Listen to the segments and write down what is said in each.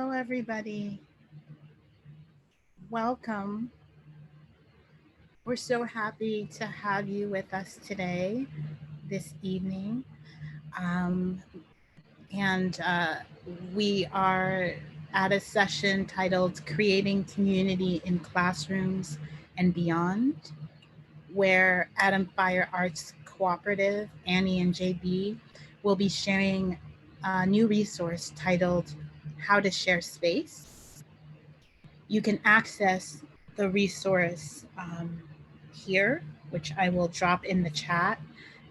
Hello, everybody. Welcome. We're so happy to have you with us today, this evening. Um, and we are at a session titled Creating Community in Classrooms and Beyond, where Adam Fire Arts Cooperative, Annie and JB, will be sharing a new resource titled How to Share Space. You can access the resource here, which I will drop in the chat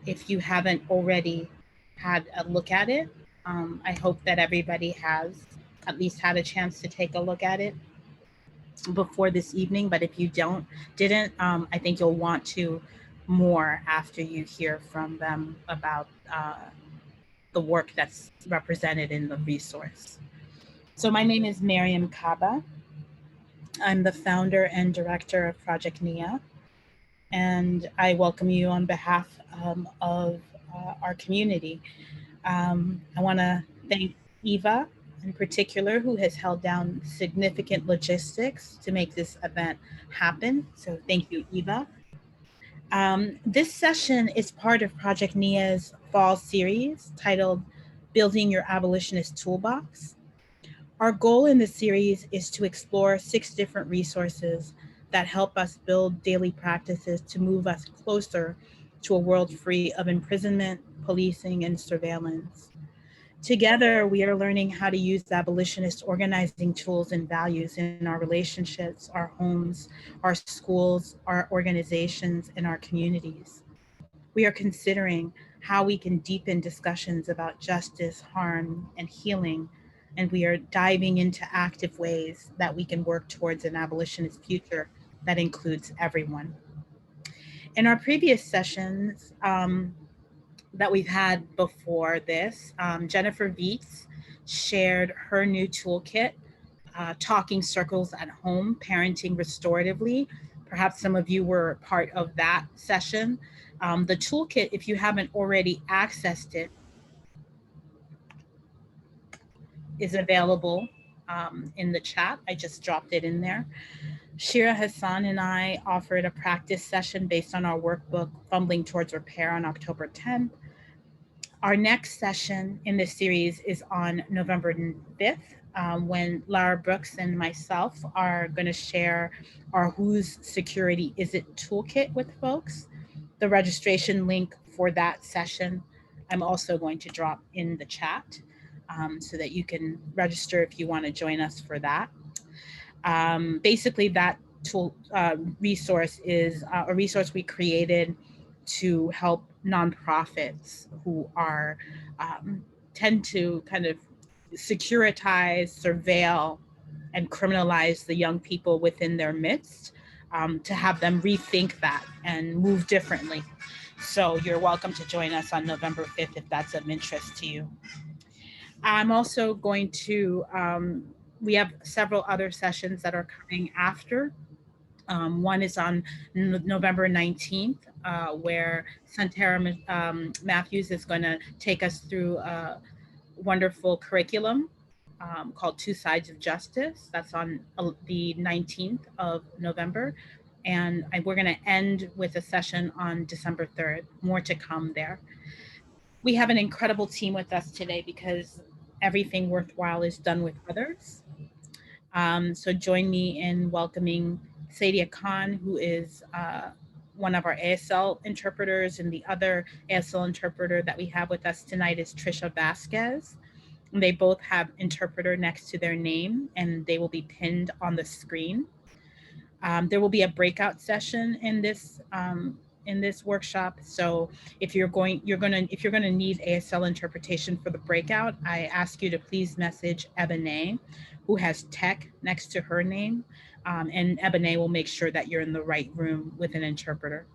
if you haven't already had a look at it. I hope that everybody has at least had a chance to take a look at it before this evening, but if you didn't, I think you'll want to more after you hear from them about the work that's represented in the resource. So my name is Miriam Kaba. I'm the founder and director of Project NIA, and I welcome you on behalf of our community. I want to thank Eva in particular, who has held down significant logistics to make this event happen. So thank you, Eva. This session is part of Project NIA's fall series titled Building Your Abolitionist Toolbox. Our goal in this series is to explore 6 different resources that help us build daily practices to move us closer to a world free of imprisonment, policing, and surveillance. Together, we are learning how to use abolitionist organizing tools and values in our relationships, our homes, our schools, our organizations, and our communities. We are considering how we can deepen discussions about justice, harm, and healing, and we are diving into active ways that we can work towards an abolitionist future that includes everyone. In our previous sessions that we've had before this, Jennifer Viets shared her new toolkit, Talking Circles at Home, Parenting Restoratively. Perhaps some of you were part of that session. The toolkit, if you haven't already accessed it, is available in the chat. I just dropped it in there. Shira Hassan and I offered a practice session based on our workbook, Fumbling Towards Repair, on October 10th. Our next session in this series is on November 5th, when Lara Brooks and myself are going to share our Whose Security Is It toolkit with folks. The registration link for that session, I'm also going to drop in the chat so that you can register if you want to join us for that. Basically, that tool resource is a resource we created to help nonprofits who are tend to kind of securitize, surveil, and criminalize the young people within their midst, to have them rethink that and move differently. So you're welcome to join us on November 5th if that's of interest to you. I'm also going to, we have several other sessions that are coming after. One is on November 19th, where Santara Matthews is going to take us through a wonderful curriculum called Two Sides of Justice. That's on the 19th of November. And we're going to end with a session on December 3rd. More to come there. We have an incredible team with us today because everything worthwhile is done with others. So join me in welcoming Sadia Khan, who is one of our ASL interpreters, and the other ASL interpreter that we have with us tonight is Trisha Vasquez. And they both have interpreter next to their name, and they will be pinned on the screen. There will be a breakout session in this workshop. So if you're going to need ASL interpretation for the breakout, I ask you to please message Ebony, who has tech next to her name, and Ebony will make sure that you're in the right room with an interpreter.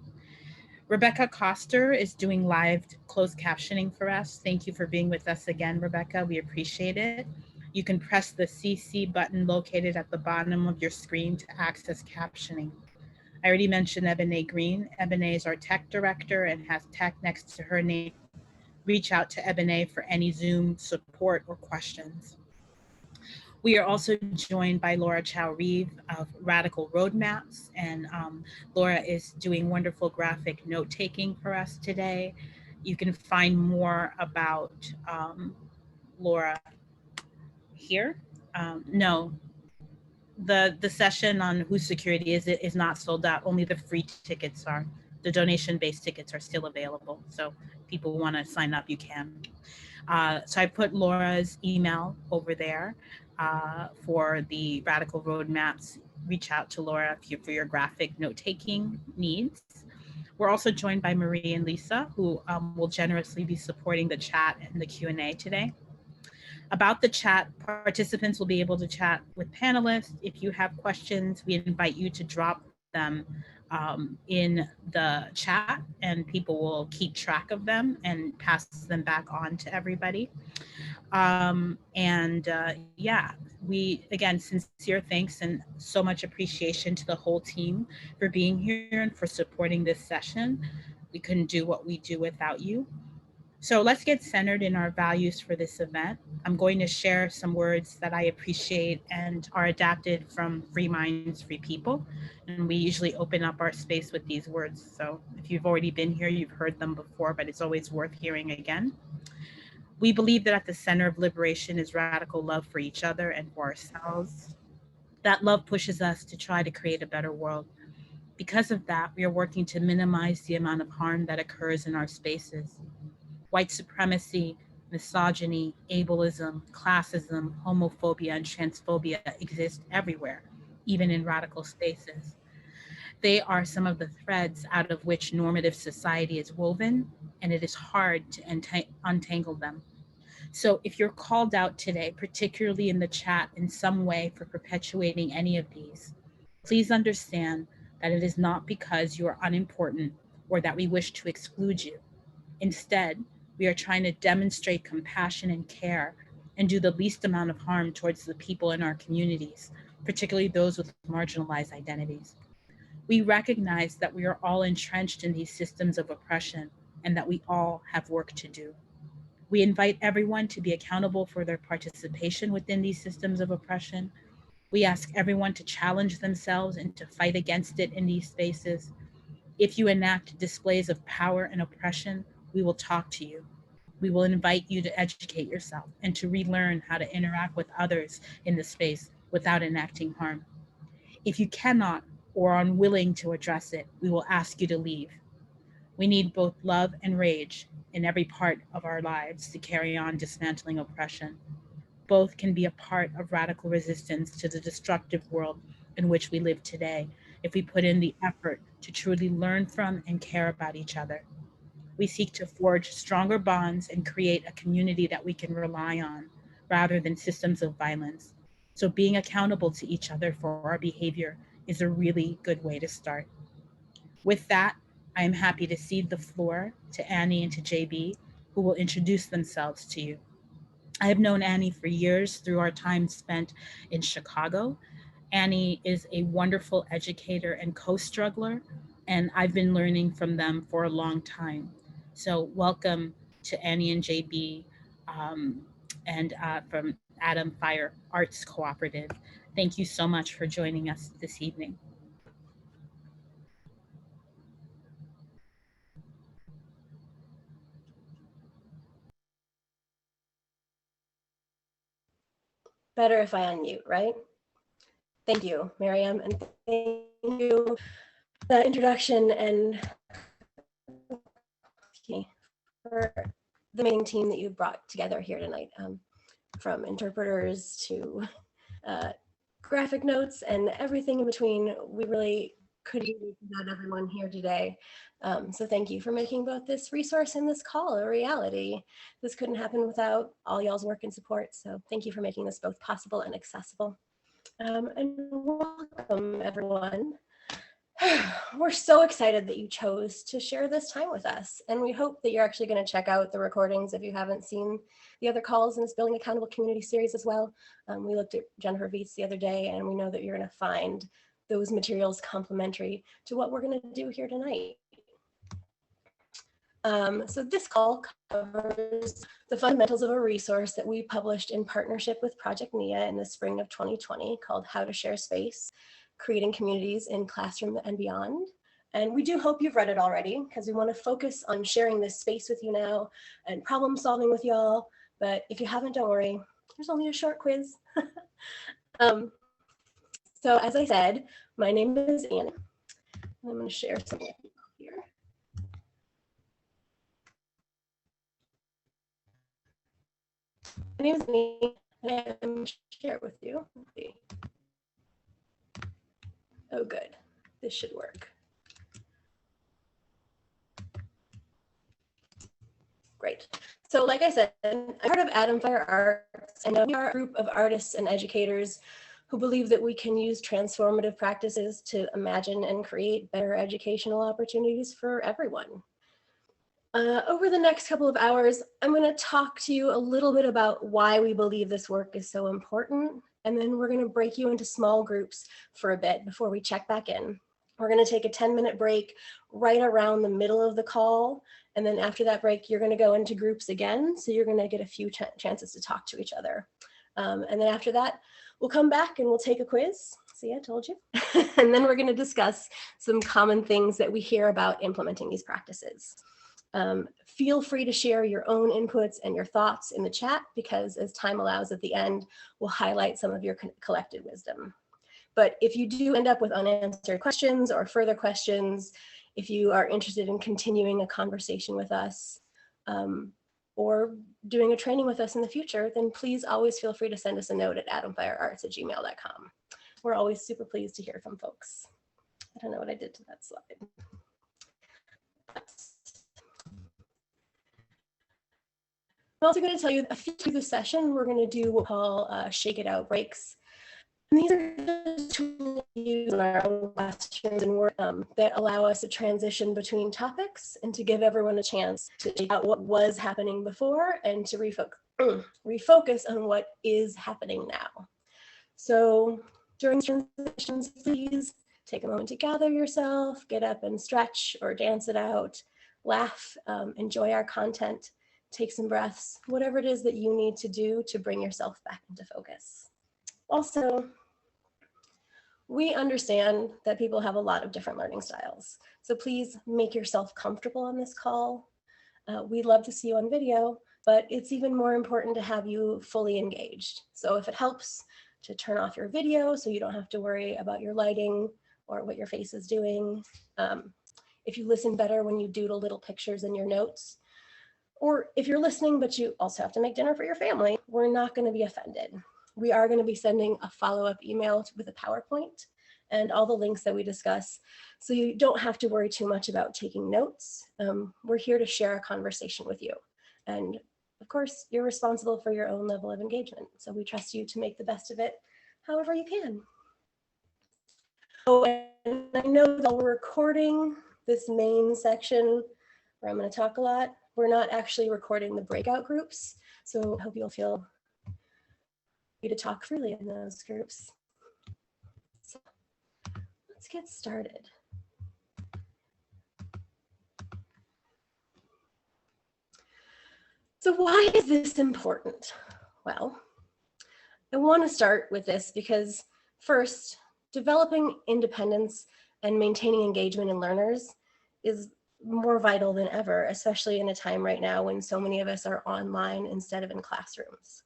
Rebecca Coster is doing live closed captioning for us. Thank you for being with us again, Rebecca. We appreciate it. You can press the CC button located at the bottom of your screen to access captioning. I already mentioned Ebony Green. Ebony is our tech director and has tech next to her name. Reach out to Ebony for any Zoom support or questions. We are also joined by Laura Chow Reeve of Radical Roadmaps, and Laura is doing wonderful graphic note taking for us today. You can find more about Laura here. No, the session on whose security is it is not sold out. Only the free tickets are. The donation-based tickets are still available. So if people want to sign up, you can. So I put Laura's email over there for the Radical Roadmaps. Reach out to Laura for your graphic note-taking needs. We're also joined by Marie and Lisa, who will generously be supporting the chat and the Q&A today. About the chat, participants will be able to chat with panelists. If you have questions, we invite you to drop them in the chat, and people will keep track of them and pass them back on to everybody. Yeah, we, again, sincere thanks and so much appreciation to the whole team for being here and for supporting this session. We couldn't do what we do without you. So let's get centered in our values for this event. I'm going to share some words that I appreciate and are adapted from Free Minds, Free People. And we usually open up our space with these words. So if you've already been here, you've heard them before, but it's always worth hearing again. We believe that at the center of liberation is radical love for each other and for ourselves. That love pushes us to try to create a better world. Because of that, we are working to minimize the amount of harm that occurs in our spaces. White supremacy, misogyny, ableism, classism, homophobia, and transphobia exist everywhere, even in radical spaces. They are some of the threads out of which normative society is woven, and it is hard to untangle them. So if you're called out today, particularly in the chat in some way for perpetuating any of these, please understand that it is not because you are unimportant or that we wish to exclude you. Instead, we are trying to demonstrate compassion and care and do the least amount of harm towards the people in our communities, particularly those with marginalized identities. We recognize that we are all entrenched in these systems of oppression and that we all have work to do. We invite everyone to be accountable for their participation within these systems of oppression. We ask everyone to challenge themselves and to fight against it in these spaces. If you enact displays of power and oppression, we will talk to you. We will invite you to educate yourself and to relearn how to interact with others in the space without enacting harm. If you cannot or are unwilling to address it, we will ask you to leave. We need both love and rage in every part of our lives to carry on dismantling oppression. Both can be a part of radical resistance to the destructive world in which we live today if we put in the effort to truly learn from and care about each other. We seek to forge stronger bonds and create a community that we can rely on rather than systems of violence. So being accountable to each other for our behavior is a really good way to start. With that, I am happy to cede the floor to Annie and to JB, who will introduce themselves to you. I have known Annie for years through our time spent in Chicago. Annie is a wonderful educator and co-struggler, and I've been learning from them for a long time. So welcome to Annie and JB, um, and from Adam Fire Arts Cooperative. Thank you so much for joining us this evening. Better if I unmute, right? Thank you, Miriam, and thank you for that introduction and for the amazing team that you brought together here tonight, from interpreters to graphic notes and everything in between. We really couldn't do without everyone here today. So thank you for making both this resource and this call a reality. This couldn't happen without all y'all's work and support. So thank you for making this both possible and accessible. And welcome, everyone. We're so excited that you chose to share this time with us. And we hope that you're actually going to check out the recordings if you haven't seen the other calls in this Building Accountable Community series as well. We looked at Jennifer Viets the other day, and we know that you're going to find those materials complementary to what we're going to do here tonight. So this call covers the fundamentals of a resource that we published in partnership with Project NIA in the spring of 2020 called How to Share Space, Creating Communities in Classroom and Beyond. And we do hope you've read it already because we want to focus on sharing this space with you now and problem solving with y'all. But if you haven't, don't worry, there's only a short quiz. So as I said, my name is Anna. I'm going to share something here. My name is Annie, and I'm going to share it with you. Let's see. Oh, good. This should work. Great. So like I said, I'm part of Atom Fire Arts, and we are a group of artists and educators who believe that we can use transformative practices to imagine and create better educational opportunities for everyone. Over the next couple of hours, I'm going to talk to you a little bit about why we believe this work is so important, and then we're going to break you into small groups for a bit before we check back in. We're going to take a 10-minute break right around the middle of the call, and then after that break, you're going to go into groups again, so you're going to get a few chances to talk to each other. And then after that, we'll come back and we'll take a quiz. See, I told you. And then we're going to discuss some common things that we hear about implementing these practices. Feel free to share your own inputs and your thoughts in the chat, because as time allows at the end, we'll highlight some of your collected wisdom. But if you do end up with unanswered questions or further questions, if you are interested in continuing a conversation with us or doing a training with us in the future, then please always feel free to send us a note at atomfirearts@gmail.com. We're always super pleased to hear from folks. I don't know what I did to that slide. I'm also going to tell you a few through the session, we're going to do what we call shake it out breaks. And these are just tools we use in our own classrooms and work that allow us to transition between topics and to give everyone a chance to check out what was happening before and to refocus on what is happening now. So during transitions, please take a moment to gather yourself, get up and stretch or dance it out, laugh, enjoy our content, take some breaths, whatever it is that you need to do to bring yourself back into focus. Also, we understand that people have a lot of different learning styles. So please make yourself comfortable on this call. We'd love to see you on video, but it's even more important to have you fully engaged. So if it helps to turn off your video so you don't have to worry about your lighting or what your face is doing. If you listen better when you doodle little pictures in your notes, or if you're listening, but you also have to make dinner for your family, we're not going to be offended. We are going to be sending a follow-up email with a PowerPoint and all the links that we discuss, so you don't have to worry too much about taking notes. We're here to share a conversation with you. And of course, you're responsible for your own level of engagement. So we trust you to make the best of it however you can. Oh, and I know that we're recording this main section where I'm going to talk a lot. We're not actually recording the breakout groups, so I hope you'll feel free to talk freely in those groups. So let's get started. So why is this important? Well, I want to start with this because first, developing independence and maintaining engagement in learners is more vital than ever, especially in a time right now when so many of us are online instead of in classrooms.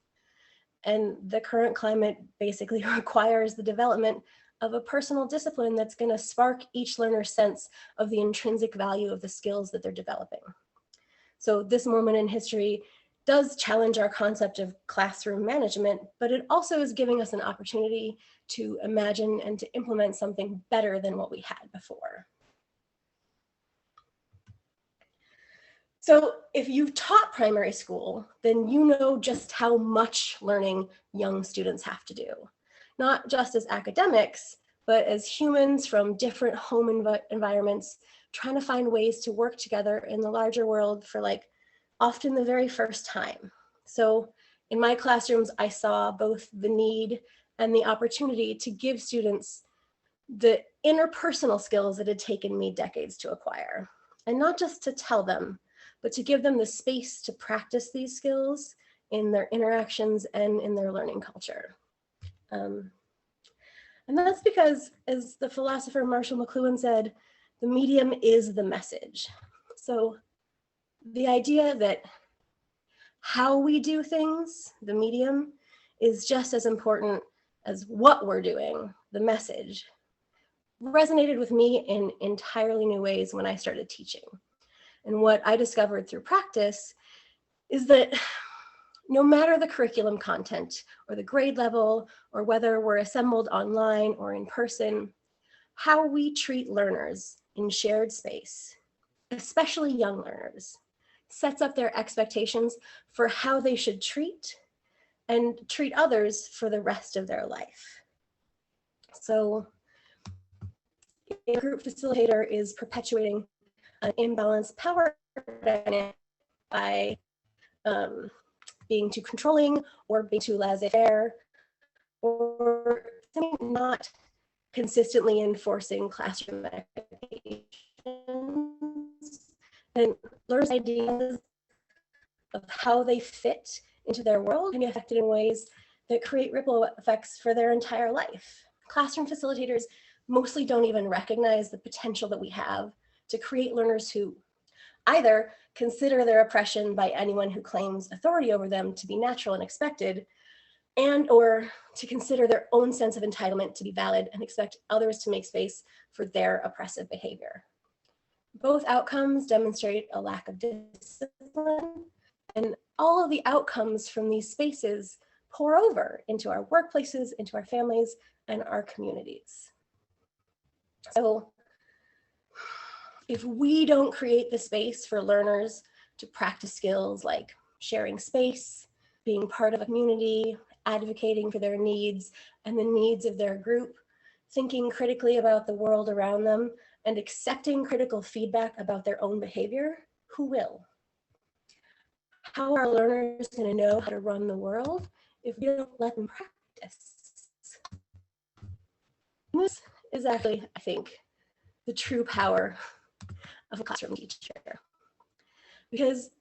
And the current climate basically requires the development of a personal discipline that's going to spark each learner's sense of the intrinsic value of the skills that they're developing. So this moment in history does challenge our concept of classroom management, but it also is giving us an opportunity to imagine and to implement something better than what we had before. So if you've taught primary school, then you know just how much learning young students have to do, not just as academics, but as humans from different home environments, trying to find ways to work together in the larger world for often the very first time. So in my classrooms, I saw both the need and the opportunity to give students the interpersonal skills that had taken me decades to acquire, and not just to tell them, but to give them the space to practice these skills in their interactions and in their learning culture. And that's because, as the philosopher Marshall McLuhan said, the medium is the message. So the idea that how we do things, the medium, is just as important as what we're doing, the message, resonated with me in entirely new ways when I started teaching. And what I discovered through practice is that no matter the curriculum content or the grade level, or whether we're assembled online or in person, how we treat learners in shared space, especially young learners, sets up their expectations for how they should treat and treat others for the rest of their life. So a group facilitator is perpetuating an imbalanced power dynamic by being too controlling or being too laissez-faire, or not consistently enforcing classroom expectations and learners' ideas of how they fit into their world can be affected in ways that create ripple effects for their entire life. Classroom facilitators mostly don't even recognize the potential that we have to create learners who either consider their oppression by anyone who claims authority over them to be natural and expected, and or to consider their own sense of entitlement to be valid and expect others to make space for their oppressive behavior. Both outcomes demonstrate a lack of discipline, and all of the outcomes from these spaces pour over into our workplaces, into our families, and our communities. So if we don't create the space for learners to practice skills like sharing space, being part of a community, advocating for their needs and the needs of their group, thinking critically about the world around them, and accepting critical feedback about their own behavior, who will? How are learners going to know how to run the world if we don't let them practice? This is actually, I think, the true power of a classroom teacher, because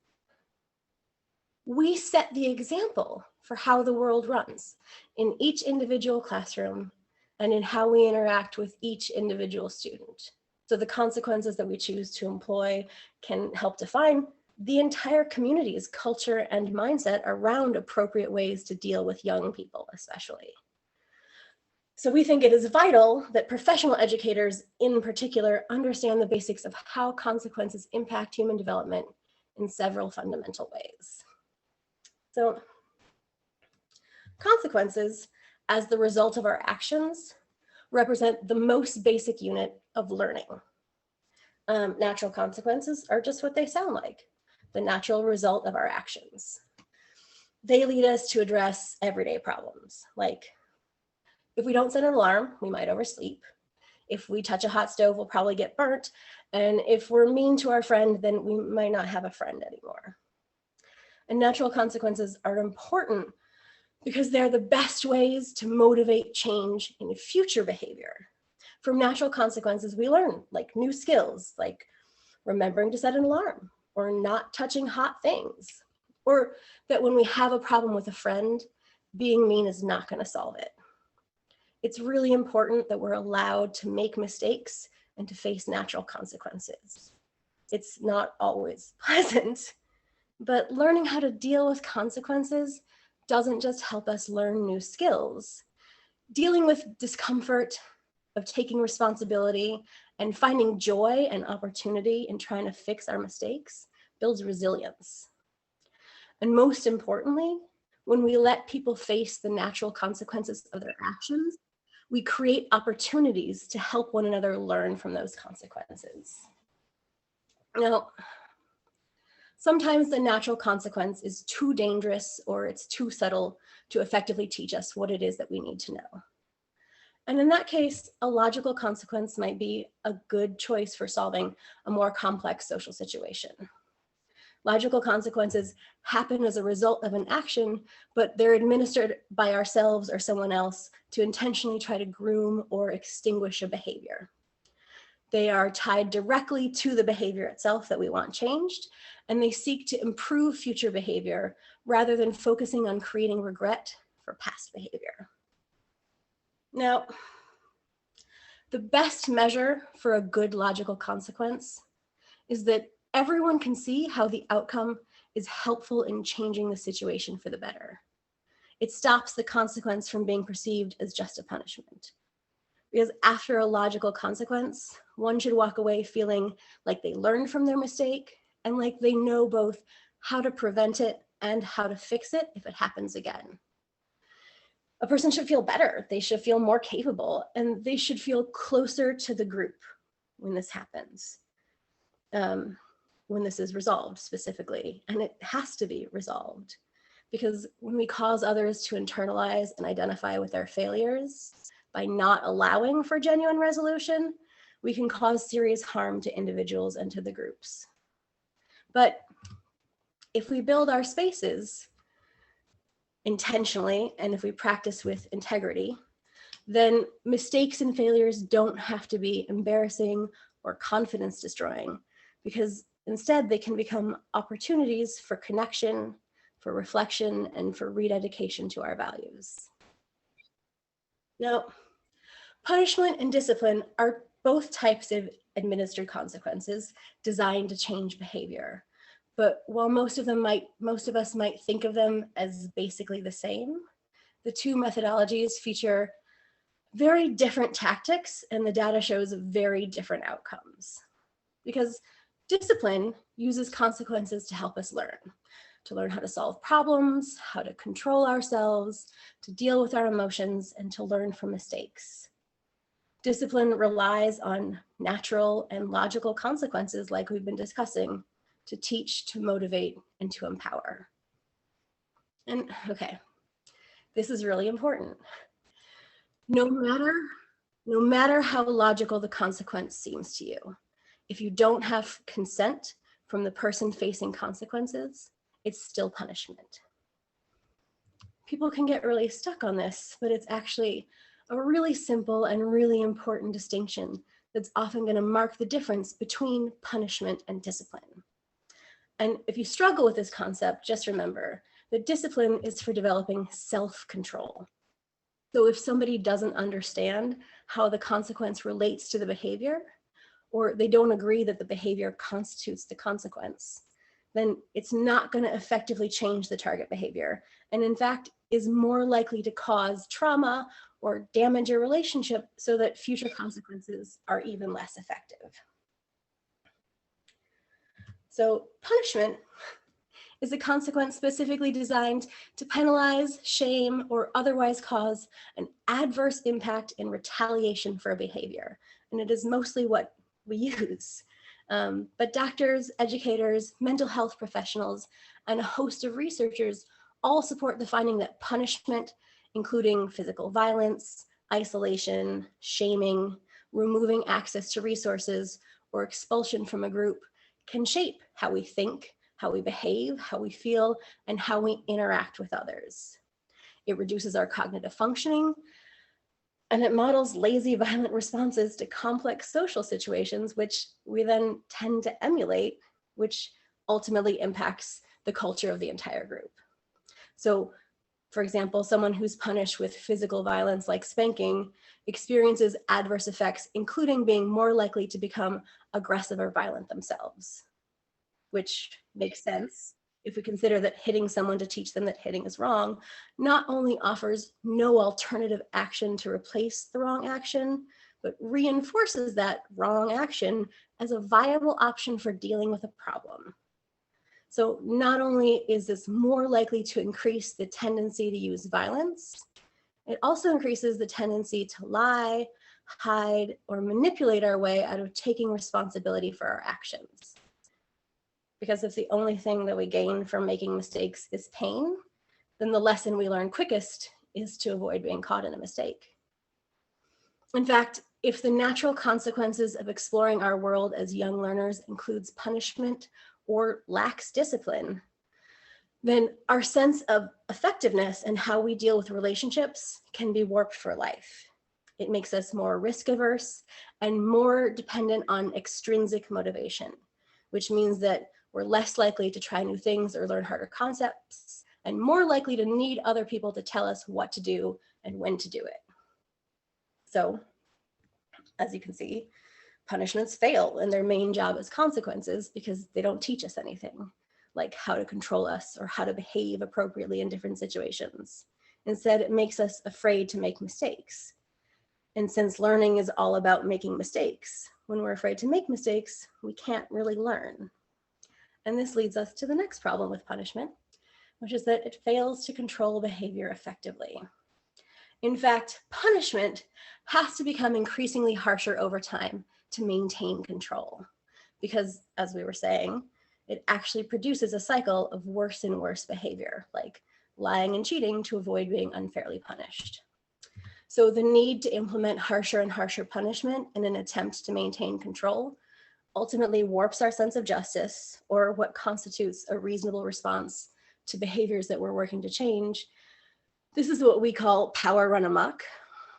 we set the example for how the world runs in each individual classroom and in how we interact with each individual student. So the consequences that we choose to employ can help define the entire community's culture and mindset around appropriate ways to deal with young people, especially. So we think it is vital that professional educators in particular understand the basics of how consequences impact human development in several fundamental ways. So consequences, as the result of our actions, represent the most basic unit of learning. Natural consequences are just what they sound like, the natural result of our actions. They lead us to address everyday problems, like if we don't set an alarm, we might oversleep. If we touch a hot stove, we'll probably get burnt. And if we're mean to our friend, then we might not have a friend anymore. And natural consequences are important because they're the best ways to motivate change in future behavior. From natural consequences, we learn like new skills, like remembering to set an alarm or not touching hot things, or that when we have a problem with a friend, being mean is not going to solve it. It's really important that we're allowed to make mistakes and to face natural consequences. It's not always pleasant, but learning how to deal with consequences doesn't just help us learn new skills. Dealing with discomfort, of taking responsibility, and finding joy and opportunity in trying to fix our mistakes builds resilience. And most importantly, when we let people face the natural consequences of their actions, we create opportunities to help one another learn from those consequences. Now, sometimes the natural consequence is too dangerous or it's too subtle to effectively teach us what it is that we need to know. And in that case, a logical consequence might be a good choice for solving a more complex social situation. Logical consequences happen as a result of an action, but they're administered by ourselves or someone else to intentionally try to groom or extinguish a behavior. They are tied directly to the behavior itself that we want changed, and they seek to improve future behavior rather than focusing on creating regret for past behavior. Now, the best measure for a good logical consequence is that everyone can see how the outcome is helpful in changing the situation for the better. It stops the consequence from being perceived as just a punishment. Because after a logical consequence, one should walk away feeling like they learned from their mistake and like they know both how to prevent it and how to fix it if it happens again. A person should feel better, they should feel more capable, and they should feel closer to the group when this happens, when this is resolved specifically. And it has to be resolved, because when we cause others to internalize and identify with their failures by not allowing for genuine resolution, we can cause serious harm to individuals and to the groups. But if we build our spaces intentionally, and if we practice with integrity, then mistakes and failures don't have to be embarrassing or confidence destroying, because instead they can become opportunities for connection, for reflection, and for rededication to our values. Now, punishment and discipline are both types of administered consequences designed to change behavior. But while most of us might think of them as basically the same, the two methodologies feature very different tactics, and the data shows very different outcomes. Because discipline uses consequences to help us learn how to solve problems, how to control ourselves, to deal with our emotions, and to learn from mistakes. Discipline relies on natural and logical consequences, like we've been discussing, to teach, to motivate, and to empower. And okay, this is really important. No matter how logical the consequence seems to you, if you don't have consent from the person facing consequences, it's still punishment. People can get really stuck on this, but it's actually a really simple and really important distinction that's often going to mark the difference between punishment and discipline. And if you struggle with this concept, just remember that discipline is for developing self-control. So if somebody doesn't understand how the consequence relates to the behavior, or they don't agree that the behavior constitutes the consequence, then it's not going to effectively change the target behavior, and in fact is more likely to cause trauma or damage your relationship so that future consequences are even less effective. So punishment is a consequence specifically designed to penalize, shame, or otherwise cause an adverse impact in retaliation for a behavior. And it is mostly what we use. But doctors, educators, mental health professionals, and a host of researchers all support the finding that punishment, including physical violence, isolation, shaming, removing access to resources, or expulsion from a group, can shape how we think, how we behave, how we feel, and how we interact with others. It reduces our cognitive functioning, and it models lazy, violent responses to complex social situations, which we then tend to emulate, which ultimately impacts the culture of the entire group. So, for example, someone who's punished with physical violence like spanking experiences adverse effects, including being more likely to become aggressive or violent themselves, which makes sense if we consider that hitting someone to teach them that hitting is wrong not only offers no alternative action to replace the wrong action, but reinforces that wrong action as a viable option for dealing with a problem. So not only is this more likely to increase the tendency to use violence, it also increases the tendency to lie, hide, or manipulate our way out of taking responsibility for our actions. Because if the only thing that we gain from making mistakes is pain, then the lesson we learn quickest is to avoid being caught in a mistake. In fact, if the natural consequences of exploring our world as young learners includes punishment or lacks discipline, then our sense of effectiveness and how we deal with relationships can be warped for life. It makes us more risk averse and more dependent on extrinsic motivation, which means that we're less likely to try new things or learn harder concepts, and more likely to need other people to tell us what to do and when to do it. So, as you can see, punishments fail in their main job as consequences because they don't teach us anything, like how to control us or how to behave appropriately in different situations. Instead, it makes us afraid to make mistakes. And since learning is all about making mistakes, when we're afraid to make mistakes, we can't really learn. And this leads us to the next problem with punishment, which is that it fails to control behavior effectively. In fact, punishment has to become increasingly harsher over time to maintain control, because, as we were saying, it actually produces a cycle of worse and worse behavior, like lying and cheating to avoid being unfairly punished. So the need to implement harsher and harsher punishment in an attempt to maintain control ultimately warps our sense of justice, or what constitutes a reasonable response to behaviors that we're working to change. This is what we call power run amok.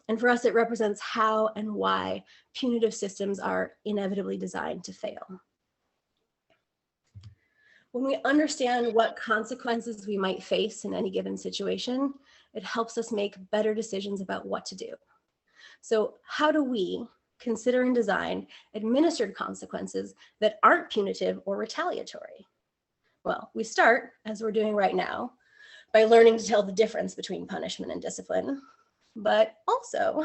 And for us, it represents how and why punitive systems are inevitably designed to fail. When we understand what consequences we might face in any given situation, it helps us make better decisions about what to do. So how do we consider and design administered consequences that aren't punitive or retaliatory? Well, we start, as we're doing right now, by learning to tell the difference between punishment and discipline. But also,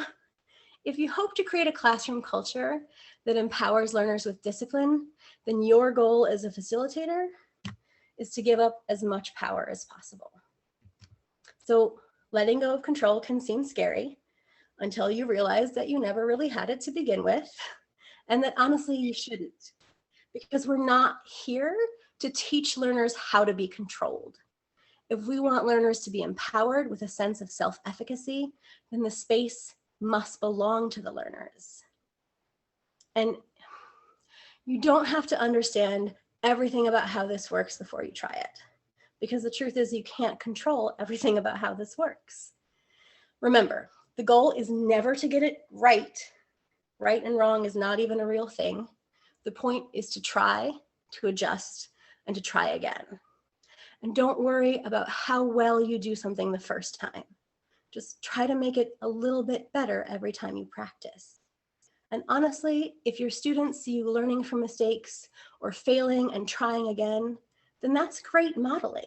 if you hope to create a classroom culture that empowers learners with discipline, then your goal as a facilitator is to give up as much power as possible. So letting go of control can seem scary until you realize that you never really had it to begin with, and that honestly you shouldn't, because we're not here to teach learners how to be controlled. If we want learners to be empowered with a sense of self-efficacy, then the space must belong to the learners. And you don't have to understand everything about how this works before you try it, because the truth is you can't control everything about how this works. Remember, the goal is never to get it right. Right and wrong is not even a real thing. The point is to try, to adjust, and to try again. And don't worry about how well you do something the first time. Just try to make it a little bit better every time you practice. And honestly, if your students see you learning from mistakes or failing and trying again, then that's great modeling.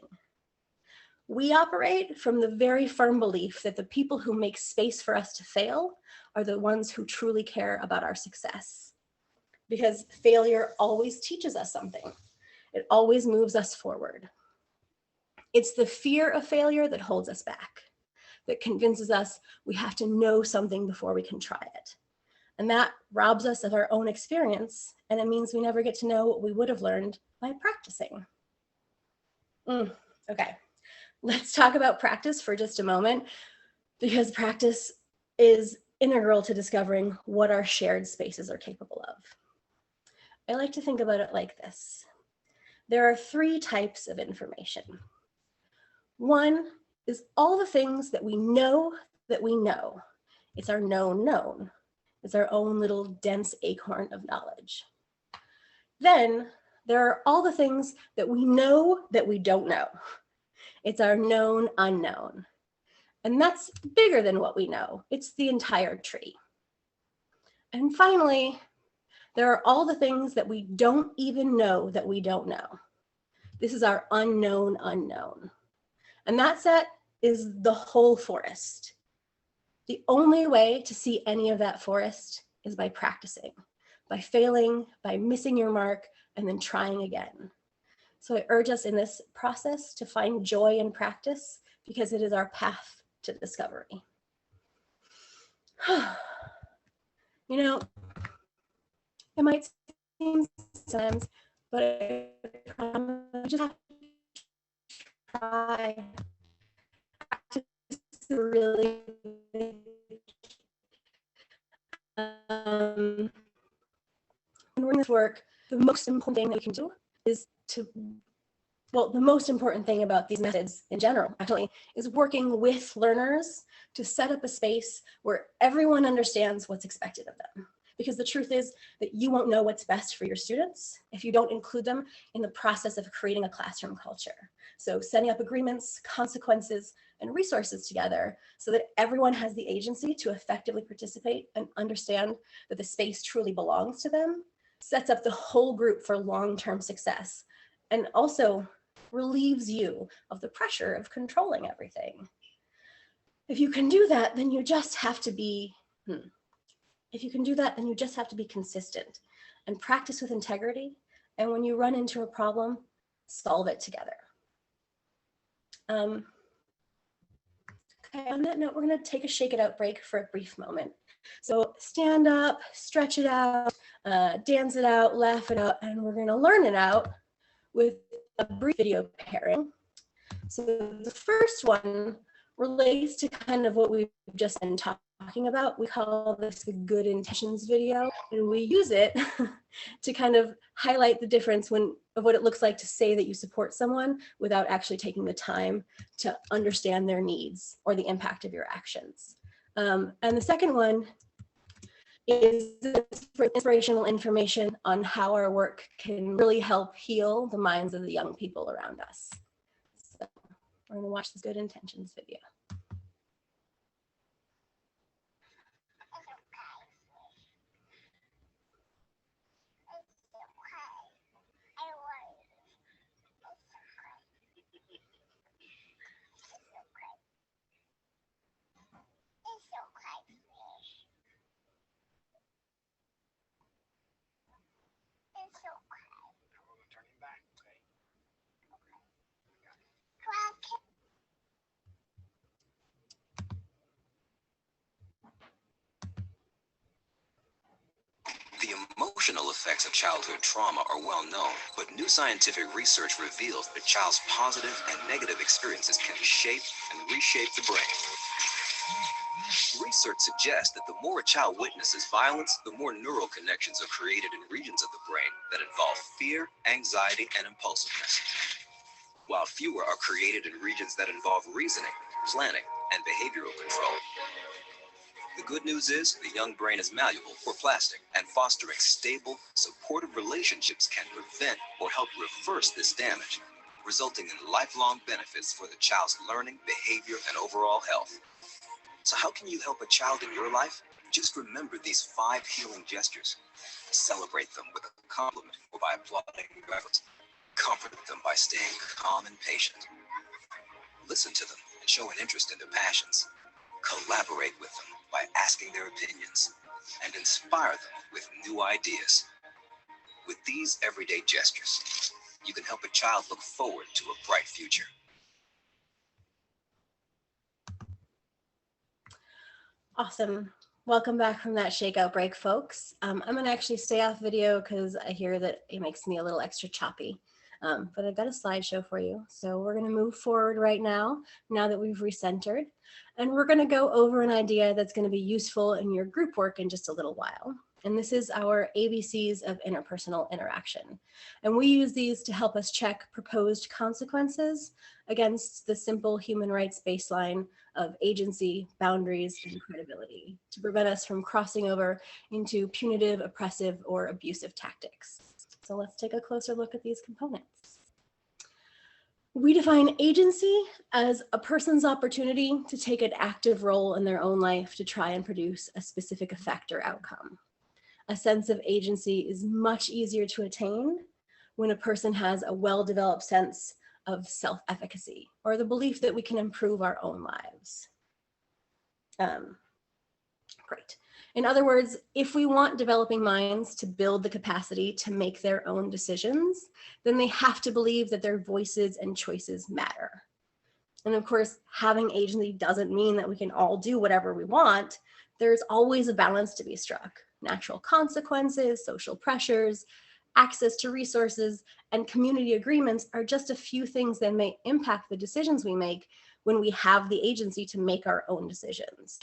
We operate from the very firm belief that the people who make space for us to fail are the ones who truly care about our success. Because failure always teaches us something. It always moves us forward. It's the fear of failure that holds us back, that convinces us we have to know something before we can try it. And that robs us of our own experience, and it means we never get to know what we would have learned by practicing. Okay, let's talk about practice for just a moment, because practice is integral to discovering what our shared spaces are capable of. I like to think about it like this. There are 3 types of information. One is all the things that we know that we know. It's our known known. It's our own little dense acorn of knowledge. Then there are all the things that we know that we don't know. It's our known unknown. And that's bigger than what we know. It's the entire tree. And finally, there are all the things that we don't even know that we don't know. This is our unknown unknown. And that set is the whole forest. The only way to see any of that forest is by practicing, by failing, by missing your mark, and then trying again. So I urge us in this process to find joy in practice, because it is our path to discovery. You know, it might seem sometimes, but I just have to try to really when we're in this work, the most important thing that we can do is to well, the most important thing about these methods in general, actually, is working with learners to set up a space where everyone understands what's expected of them. Because the truth is that you won't know what's best for your students if you don't include them in the process of creating a classroom culture. So setting up agreements, consequences, and resources together so that everyone has the agency to effectively participate and understand that the space truly belongs to them sets up the whole group for long-term success, and also relieves you of the pressure of controlling everything. If you can do that, then you just have to be, consistent and practice with integrity. And when you run into a problem, solve it together. Okay, on that note, we're gonna take a shake it out break for a brief moment. So stand up, stretch it out, dance it out, laugh it out, and we're gonna learn it out with a brief video pairing. So the first one relates to kind of what we've just been talking about. We call this the good intentions video, and we use it to kind of highlight the difference of what it looks like to say that you support someone without actually taking the time to understand their needs or the impact of your actions. And the second one is inspirational information on how our work can really help heal the minds of the young people around us. So we're going to watch this good intentions video. The emotional effects of childhood trauma are well known, but new scientific research reveals that a child's positive and negative experiences can shape and reshape the brain. Research suggests that the more a child witnesses violence, the more neural connections are created in regions of the brain that involve fear, anxiety, and impulsiveness, while fewer are created in regions that involve reasoning, planning, and behavioral control. The good news is the young brain is malleable or plastic, and fostering stable, supportive relationships can prevent or help reverse this damage, resulting in lifelong benefits for the child's learning, behavior, and overall health. So how can you help a child in your life? Just remember these 5 healing gestures. Celebrate them with a compliment or by applauding their efforts. Comfort them by staying calm and patient. Listen to them and show an interest in their passions. Collaborate with them by asking their opinions, and inspire them with new ideas. With these everyday gestures, you can help a child look forward to a bright future. Awesome. Welcome back from that shakeout break, folks. I'm going to actually stay off video because I hear that it makes me a little extra choppy. But I've got a slideshow for you. So we're going to move forward right now that we've recentered. And we're going to go over an idea that's going to be useful in your group work in just a little while. And this is our ABCs of interpersonal interaction. And we use these to help us check proposed consequences against the simple human rights baseline of agency, boundaries, and credibility to prevent us from crossing over into punitive, oppressive, or abusive tactics. So let's take a closer look at these components. We define agency as a person's opportunity to take an active role in their own life to try and produce a specific effect or outcome. A sense of agency is much easier to attain when a person has a well-developed sense of self-efficacy or the belief that we can improve our own lives. Great. In other words, if we want developing minds to build the capacity to make their own decisions, then they have to believe that their voices and choices matter. And of course, having agency doesn't mean that we can all do whatever we want. There's always a balance to be struck. Natural consequences, social pressures, access to resources, and community agreements are just a few things that may impact the decisions we make when we have the agency to make our own decisions.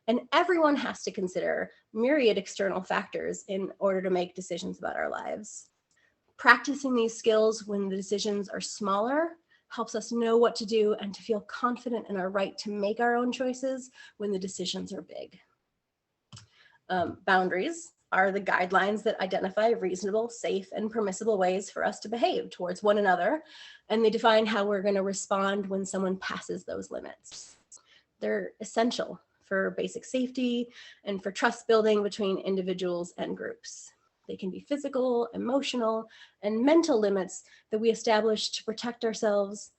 And everyone has to consider myriad external factors in order to make decisions about our lives. Practicing these skills when the decisions are smaller helps us know what to do and to feel confident in our right to make our own choices when the decisions are big. Boundaries are the guidelines that identify reasonable, safe, and permissible ways for us to behave towards one another, and they define how we're going to respond when someone passes those limits. They're essential for basic safety and for trust building between individuals and groups. They can be physical, emotional, and mental limits that we establish to protect ourselves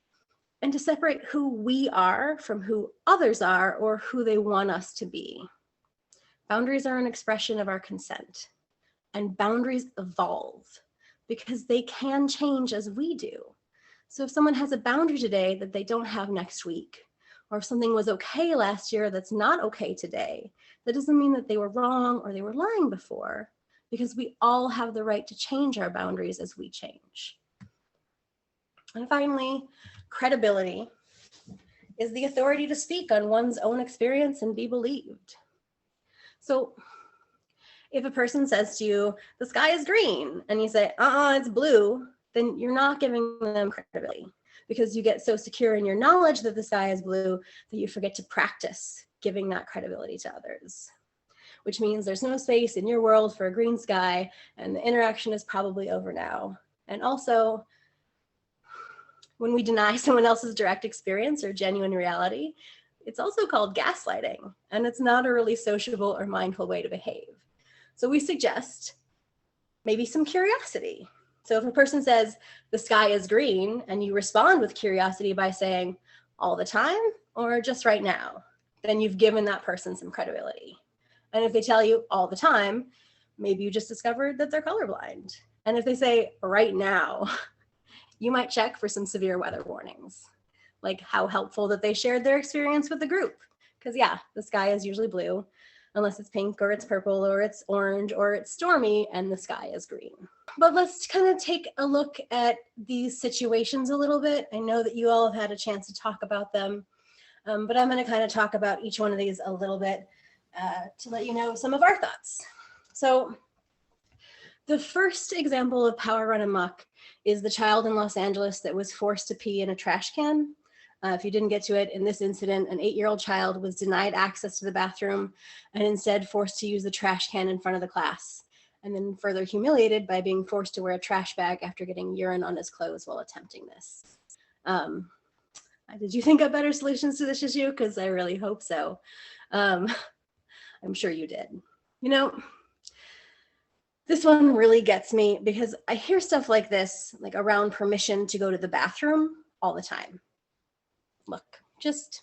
and to separate who we are from who others are or who they want us to be. Boundaries are an expression of our consent, and boundaries evolve because they can change as we do. So if someone has a boundary today that they don't have next week, or if something was okay last year that's not okay today, that doesn't mean that they were wrong or they were lying before, because we all have the right to change our boundaries as we change. And finally, credibility is the authority to speak on one's own experience and be believed. So if a person says to you, the sky is green, and you say, it's blue, then you're not giving them credibility, because you get so secure in your knowledge that the sky is blue that you forget to practice giving that credibility to others, which means there's no space in your world for a green sky, and the interaction is probably over now. And also, when we deny someone else's direct experience or genuine reality, it's also called gaslighting, and it's not a really sociable or mindful way to behave. So we suggest maybe some curiosity. So if a person says the sky is green and you respond with curiosity by saying all the time or just right now, then you've given that person some credibility. And if they tell you all the time, maybe you just discovered that they're colorblind. And if they say right now, you might check for some severe weather warnings, like how helpful that they shared their experience with the group. Because yeah, the sky is usually blue, unless it's pink or it's purple or it's orange or it's stormy and the sky is green. But let's kind of take a look at these situations a little bit. I know that you all have had a chance to talk about them, but I'm going to kind of talk about each one of these a little bit to let you know some of our thoughts. So the first example of power run amok is the child in Los Angeles that was forced to pee in a trash can. If you didn't get to it, in this incident, an 8-year-old child was denied access to the bathroom and instead forced to use the trash can in front of the class, and then further humiliated by being forced to wear a trash bag after getting urine on his clothes while attempting this. Did you think of better solutions to this issue? Because I really hope so. I'm sure you did. You know, this one really gets me because I hear stuff like this, like around permission to go to the bathroom all the time. Look, just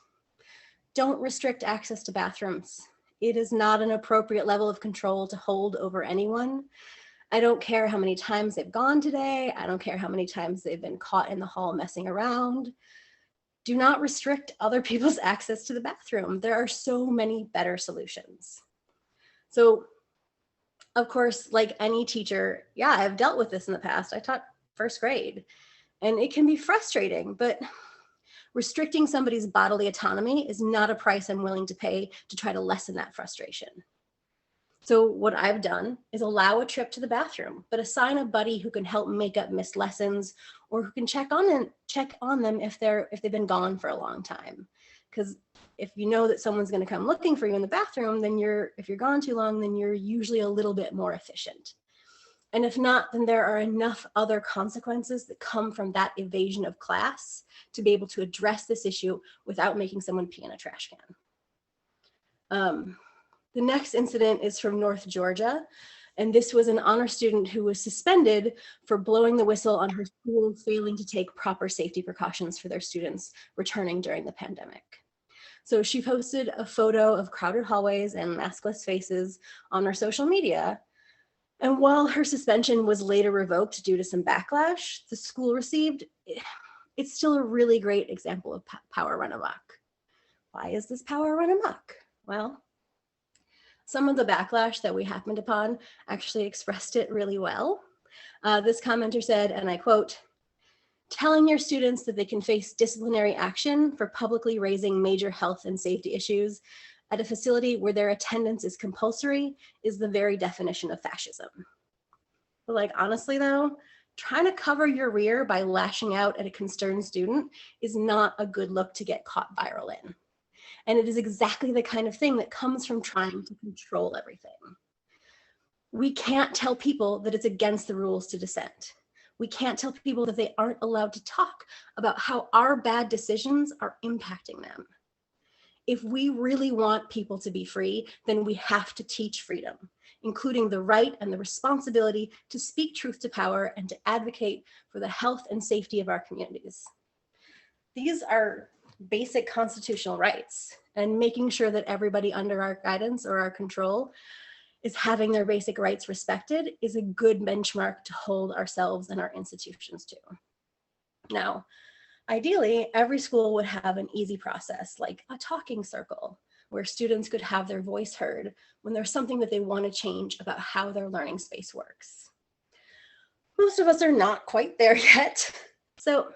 don't restrict access to bathrooms. It is not an appropriate level of control to hold over anyone. I don't care how many times they've gone today. I don't care how many times they've been caught in the hall messing around. Do not restrict other people's access to the bathroom. There are so many better solutions. So, of course, like any teacher, yeah, I've dealt with this in the past. I taught first grade, and it can be frustrating, but restricting somebody's bodily autonomy is not a price I'm willing to pay to try to lessen that frustration. So what I've done is allow a trip to the bathroom, but assign a buddy who can help make up missed lessons or who can check on them if they've been gone for a long time. Because if you know that someone's going to come looking for you in the bathroom, then if you're gone too long, then you're usually a little bit more efficient. And if not, then there are enough other consequences that come from that evasion of class to be able to address this issue without making someone pee in a trash can. The next incident is from North Georgia, and this was an honor student who was suspended for blowing the whistle on her school failing to take proper safety precautions for their students returning during the pandemic. So she posted a photo of crowded hallways and maskless faces on her social media. And while her suspension was later revoked due to some backlash the school received, it's still a really great example of power run amok. Why is this power run amok? Well, some of the backlash that we happened upon actually expressed it really well. This commenter said, and I quote, "Telling your students that they can face disciplinary action for publicly raising major health and safety issues at a facility where their attendance is compulsory is the very definition of fascism." But like, honestly though, trying to cover your rear by lashing out at a concerned student is not a good look to get caught viral in. And it is exactly the kind of thing that comes from trying to control everything. We can't tell people that it's against the rules to dissent. We can't tell people that they aren't allowed to talk about how our bad decisions are impacting them. If we really want people to be free, then we have to teach freedom, including the right and the responsibility to speak truth to power and to advocate for the health and safety of our communities. These are basic constitutional rights, and making sure that everybody under our guidance or our control is having their basic rights respected is a good benchmark to hold ourselves and our institutions to. Now, ideally, every school would have an easy process, like a talking circle, where students could have their voice heard when there's something that they want to change about how their learning space works. Most of us are not quite there yet. So,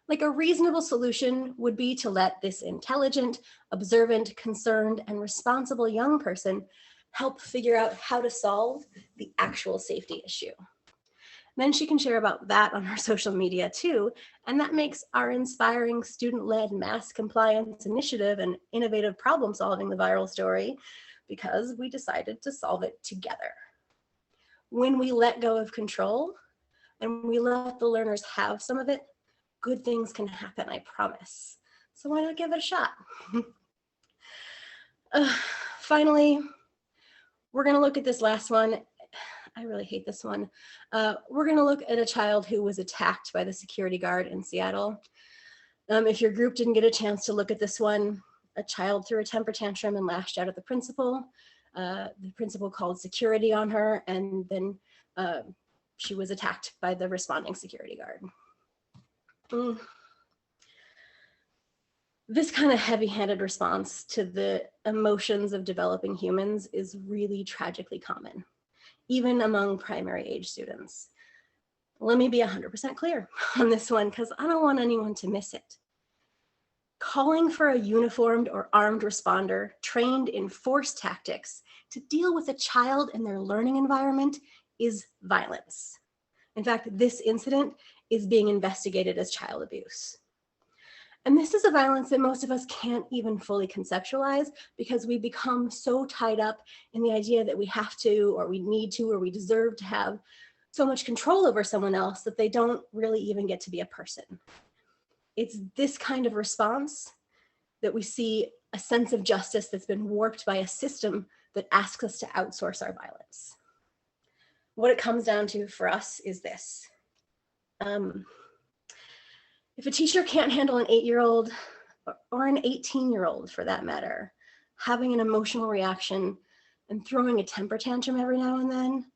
like, a reasonable solution would be to let this intelligent, observant, concerned, and responsible young person help figure out how to solve the actual safety issue. Then she can share about that on her social media too, and that makes our inspiring student-led mass compliance initiative and innovative problem solving the viral story, because we decided to solve it together. When we let go of control and we let the learners have some of it, good things can happen, I promise. So why not give it a shot? Finally, we're gonna look at this last one. I really hate this one. We're gonna look at a child who was attacked by the security guard in Seattle. If your group didn't get a chance to look at this one, a child threw a temper tantrum and lashed out at the principal. The principal called security on her, and then she was attacked by the responding security guard. This kind of heavy-handed response to the emotions of developing humans is really tragically common, even among primary age students. Let me be 100% clear on this one, because I don't want anyone to miss it. Calling for a uniformed or armed responder trained in force tactics to deal with a child in their learning environment is violence. In fact, this incident is being investigated as child abuse. And this is a violence that most of us can't even fully conceptualize, because we become so tied up in the idea that we have to, or we need to, or we deserve to have so much control over someone else that they don't really even get to be a person. It's this kind of response that we see a sense of justice that's been warped by a system that asks us to outsource our violence. What it comes down to for us is this. If a teacher can't handle an 8-year-old or an 18-year-old for that matter, having an emotional reaction and throwing a temper tantrum every now and then,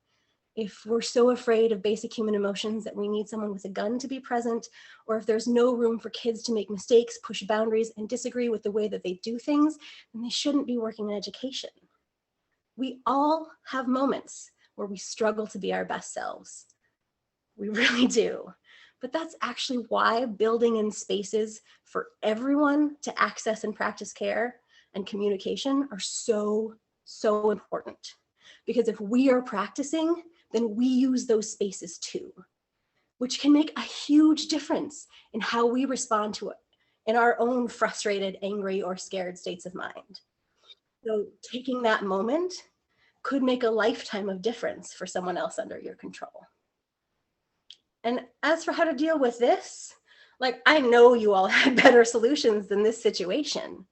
if we're so afraid of basic human emotions that we need someone with a gun to be present, or if there's no room for kids to make mistakes, push boundaries, and disagree with the way that they do things, then they shouldn't be working in education. We all have moments where we struggle to be our best selves. We really do. But that's actually why building in spaces for everyone to access and practice care and communication are so, so important. Because if we are practicing, then we use those spaces too, which can make a huge difference in how we respond to it in our own frustrated, angry, or scared states of mind. So taking that moment could make a lifetime of difference for someone else under your control. And as for how to deal with this, like, I know you all had better solutions than this situation.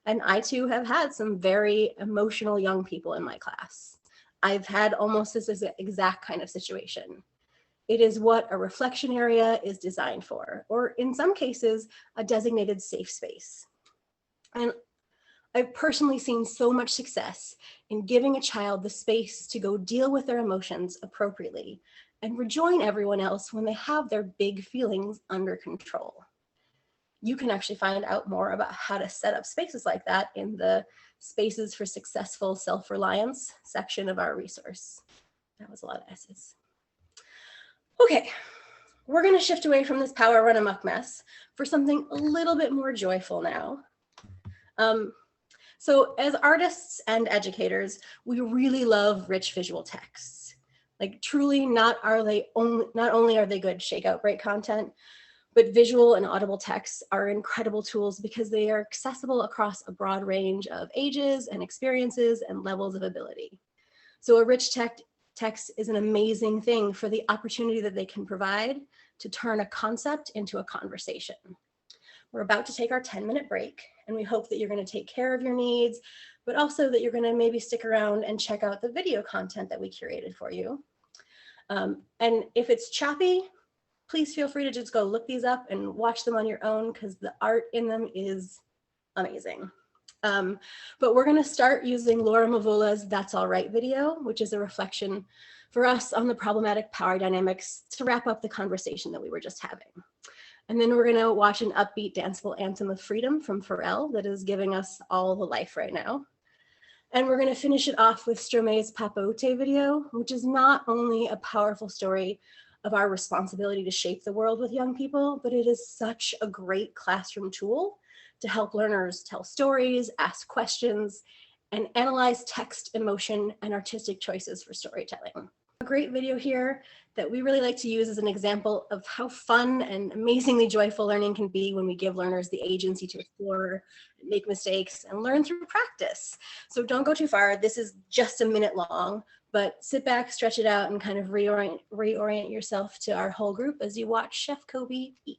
And I too have had some very emotional young people in my class. I've had almost this exact kind of situation. It is what a reflection area is designed for, or in some cases, a designated safe space. And I've personally seen so much success in giving a child the space to go deal with their emotions appropriately and rejoin everyone else when they have their big feelings under control. You can actually find out more about how to set up spaces like that in the Spaces for Successful Self-Reliance section of our resource. That was a lot of S's. Okay, we're gonna shift away from this power run amok mess for something a little bit more joyful now. So as artists and educators, we really love rich visual texts. Like truly not only are they good shakeout break content, but visual and audible texts are incredible tools because they are accessible across a broad range of ages and experiences and levels of ability. So a rich text is an amazing thing for the opportunity that they can provide to turn a concept into a conversation. We're about to take our 10-minute break, and we hope that you're going to take care of your needs, but also that you're going to maybe stick around and check out the video content that we curated for you. And if it's choppy, please feel free to just go look these up and watch them on your own because the art in them is amazing. But we're going to start using Laura Mavula's That's All Right video, which is a reflection for us on the problematic power dynamics to wrap up the conversation that we were just having. And then we're going to watch an upbeat danceable anthem of freedom from Pharrell that is giving us all the life right now. And we're going to finish it off with Stromae's Papote video, which is not only a powerful story of our responsibility to shape the world with young people, but it is such a great classroom tool to help learners tell stories, ask questions, and analyze text, emotion, and artistic choices for storytelling. A great video here that we really like to use as an example of how fun and amazingly joyful learning can be when we give learners the agency to explore, make mistakes, and learn through practice. So don't go too far. This is just a minute long, but sit back, stretch it out, and kind of reorient yourself to our whole group as you watch Chef Kobe eat.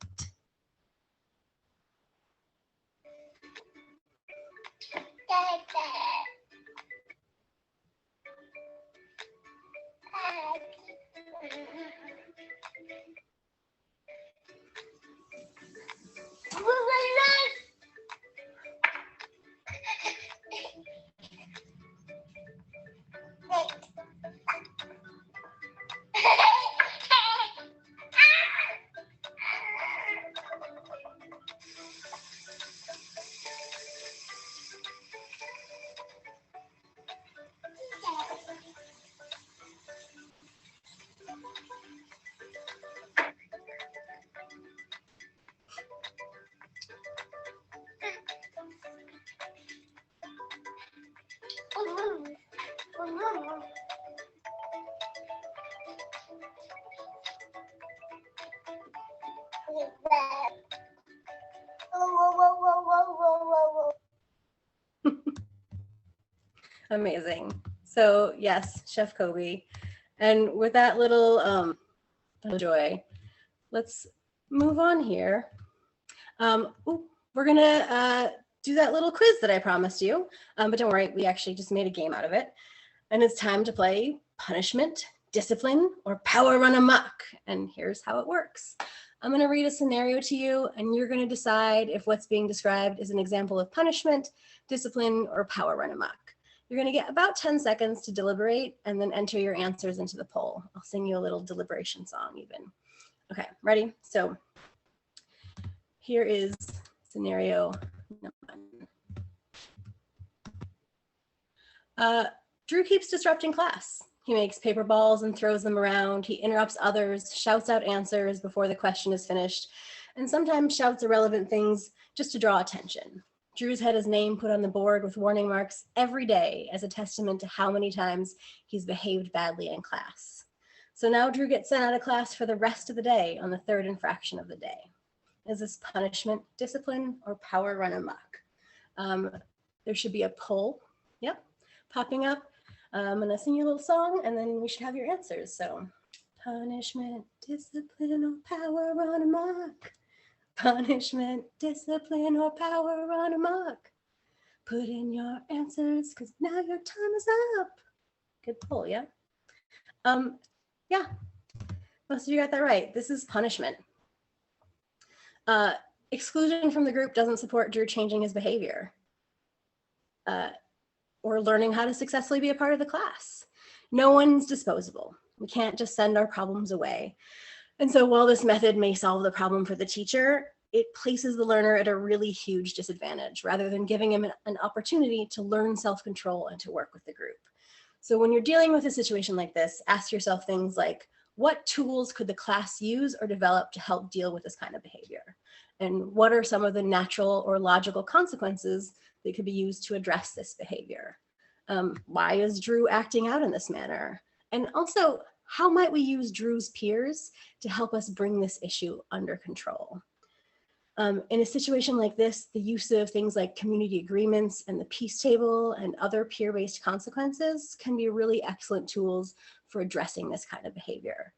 Amazing. So yes, Chef Kobe. And with that little joy, let's move on here. We're gonna do that little quiz that I promised you, but don't worry, we actually just made a game out of it. And it's time to play punishment, discipline, or power run amok. And here's how it works. I'm gonna read a scenario to you, and you're gonna decide if what's being described is an example of punishment, discipline, or power run amok. You're gonna get about 10 seconds to deliberate and then enter your answers into the poll. I'll sing you a little deliberation song even. Okay, ready? So here is scenario number 1. Drew keeps disrupting class. He makes paper balls and throws them around. He interrupts others, shouts out answers before the question is finished, and sometimes shouts irrelevant things just to draw attention. Drew's had his name put on the board with warning marks every day as a testament to how many times he's behaved badly in class. So now Drew gets sent out of class for the rest of the day on the third infraction of the day. Is this punishment, discipline, or power run amok? There should be a poll, yep, popping up. I'm gonna sing you a little song and then we should have your answers. So punishment, discipline, or power run amok. Punishment, discipline, or power run amok. Put in your answers because now your time is up. Good poll, yeah? Yeah, most of you got that right. This is punishment. Exclusion from the group doesn't support Drew changing his behavior or learning how to successfully be a part of the class. No one's disposable. We can't just send our problems away. And so while this method may solve the problem for the teacher, it places the learner at a really huge disadvantage rather than giving him an opportunity to learn self-control and to work with the group. So when you're dealing with a situation like this, ask yourself things like, what tools could the class use or develop to help deal with this kind of behavior? And what are some of the natural or logical consequences that could be used to address this behavior? Why is Drew acting out in this manner? And also, how might we use Drew's peers to help us bring this issue under control? In a situation like this, the use of things like community agreements and the peace table and other peer-based consequences can be really excellent tools for addressing this kind of behavior,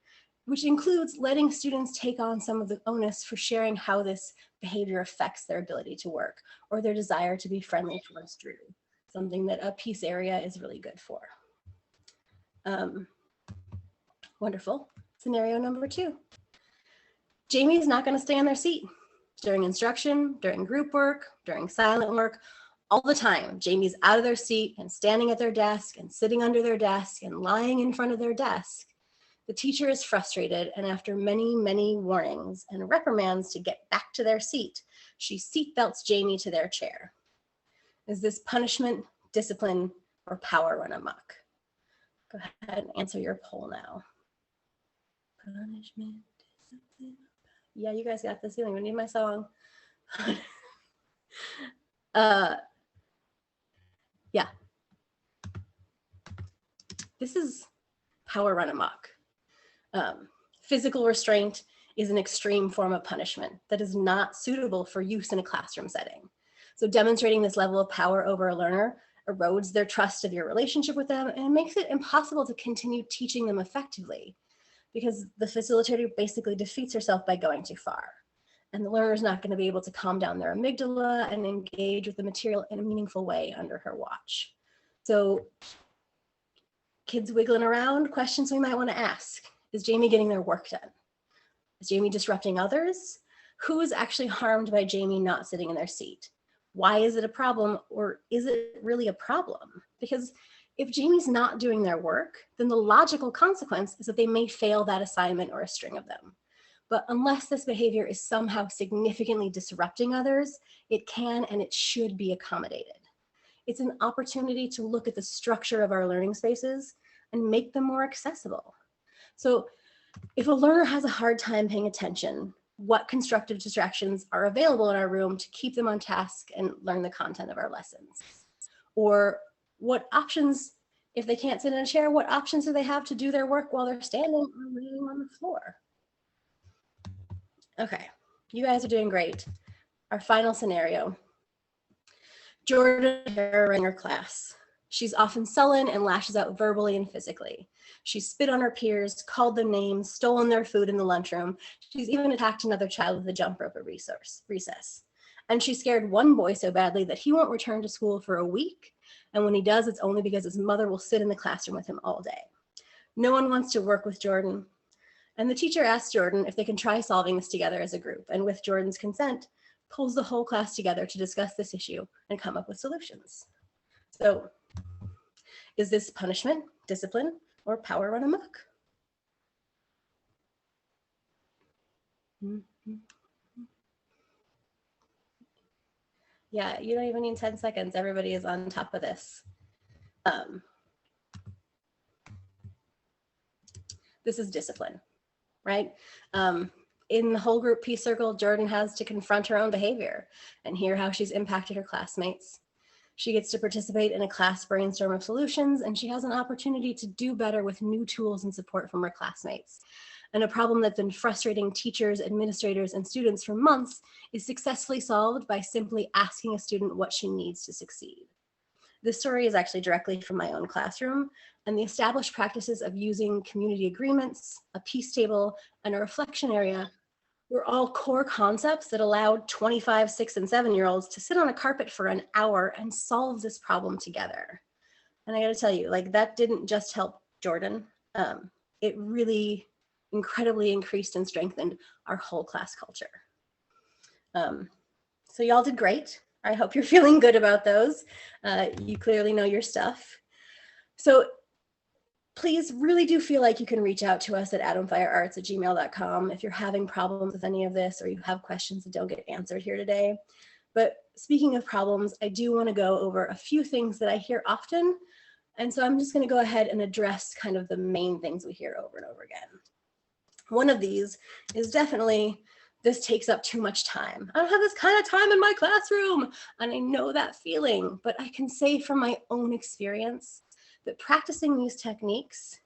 which includes letting students take on some of the onus for sharing how this behavior affects their ability to work or their desire to be friendly towards Drew, something that a peace area is really good for. Wonderful. Scenario number 2. Jamie's not going to stay in their seat. During instruction, during group work, during silent work, all the time, Jamie's out of their seat and standing at their desk and sitting under their desk and lying in front of their desk. The teacher is frustrated, and after many, many warnings and reprimands to get back to their seat, she seatbelts Jamie to their chair. Is this punishment, discipline, or power run amok? Go ahead and answer your poll now. Punishment, discipline. Yeah, you guys got this. You don't even need my song. Yeah. This is power run amok. Physical restraint is an extreme form of punishment that is not suitable for use in a classroom setting. So demonstrating this level of power over a learner erodes their trust of your relationship with them and makes it impossible to continue teaching them effectively, because the facilitator basically defeats herself by going too far. And the learner is not going to be able to calm down their amygdala and engage with the material in a meaningful way under her watch. So kids wiggling around, questions we might want to ask. Is Jamie getting their work done? Is Jamie disrupting others? Who is actually harmed by Jamie not sitting in their seat? Why is it a problem, or is it really a problem? Because if Jamie's not doing their work, then the logical consequence is that they may fail that assignment or a string of them. But unless this behavior is somehow significantly disrupting others, it can and it should be accommodated. It's an opportunity to look at the structure of our learning spaces and make them more accessible. So if a learner has a hard time paying attention, what constructive distractions are available in our room to keep them on task and learn the content of our lessons? Or what options, if they can't sit in a chair, what options do they have to do their work while they're standing or laying on the floor? Okay, you guys are doing great. Our final scenario. Jordan in her class. She's often sullen and lashes out verbally and physically. She spit on her peers, called them names, stolen their food in the lunchroom. She's even attacked another child with a jump rope at recess. And she scared one boy so badly that he won't return to school for a week. And when he does, it's only because his mother will sit in the classroom with him all day. No one wants to work with Jordan. And the teacher asks Jordan if they can try solving this together as a group, and with Jordan's consent, pulls the whole class together to discuss this issue and come up with solutions. So, is this punishment, discipline, or power run amok? Yeah, you don't even need 10 seconds. Everybody is on top of this. This is discipline, right? In the whole group peace circle, Jordan has to confront her own behavior and hear how she's impacted her classmates. She gets to participate in a class brainstorm of solutions, and she has an opportunity to do better with new tools and support from her classmates. And a problem that's been frustrating teachers, administrators, and students for months is successfully solved by simply asking a student what she needs to succeed. This story is actually directly from my own classroom, and the established practices of using community agreements, a peace table, and a reflection area were all core concepts that allowed 25, 6, and 7-year-olds to sit on a carpet for an hour and solve this problem together. And I gotta tell you, like, that didn't just help Jordan. It really incredibly increased and strengthened our whole class culture. So y'all did great. I hope you're feeling good about those. You clearly know your stuff. So please really do feel like you can reach out to us at atomfirearts@gmail.com if you're having problems with any of this or you have questions that don't get answered here today. But speaking of problems, I do want to go over a few things that I hear often. And so I'm just going to go ahead and address kind of the main things we hear over and over again. One of these is definitely, this takes up too much time. I don't have this kind of time in my classroom. And I know that feeling, but I can say from my own experience that practicing these techniques